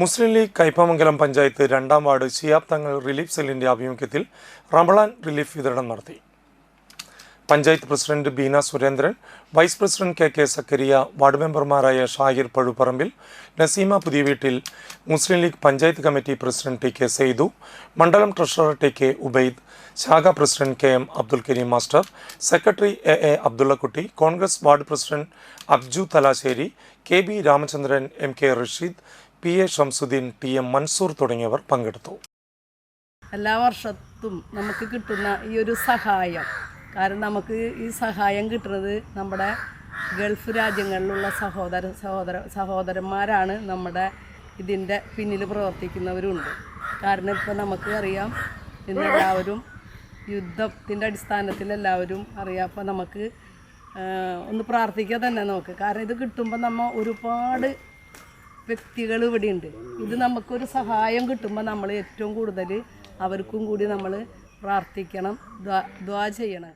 മുസ്ലിം ലീഗ് കയ്പമംഗലം പഞ്ചായത്ത് 2-ാം ward Shihab Thangal relief സെല്ലിന്റെ ആഭിമുഖ്യത്തിൽ റമളാൻ റിലീഫ് വിതരണം നടത്തി. Panchayat president Beena Surendran, vice president K Zakariya, ward മെമ്പർമാരായ Shahir Pazhupparambil, Naseema Puthiyaveettil, Muslim League panchayat committee president T Saidu, മണ്ഡലം ട്രഷറർ ടി ഉബൈദ്, ശാഖ president KM Abdul Kareem master, secretary A Abdullakutty, Congress ward president Abju Thalassery, KB Ramachandran, MK Rasheed, PA Shamsuddin, TM Mansoor തുടങ്ങിയവർ പങ്കെടുത്തു. എല്ലാ വർഷത്തും നമുക്ക് കിട്ടുന്ന ഈ ഒരു സഹായം, കാരണം നമുക്ക് ഈ സഹായം കിട്ടുന്നത് നമ്മുടെ ഗൾഫ് രാജ്യങ്ങളിലുള്ള സഹോദരന്മാരാണ് നമ്മുടെ ഇതിൻ്റെ പിന്നിൽ പ്രവർത്തിക്കുന്നവരുണ്ട്. കാരണം ഇപ്പോൾ നമുക്ക് അറിയാം, ഇന്നെല്ലാവരും യുദ്ധത്തിൻ്റെ അടിസ്ഥാനത്തിൽ എല്ലാവരും അറിയാം. അപ്പോൾ നമുക്ക് ഒന്ന് പ്രാർത്ഥിക്കുക തന്നെ നമുക്ക്. കാരണം ഇത് കിട്ടുമ്പോൾ നമ്മൾ ഒരുപാട് വ്യക്തികൾ ഇവിടെയുണ്ട്. ഇത് നമുക്കൊരു സഹായം കിട്ടുമ്പോൾ നമ്മൾ ഏറ്റവും കൂടുതൽ അവർക്കും കൂടി നമ്മൾ പ്രാർത്ഥിക്കണം, ദ്വാ ചെയ്യണം.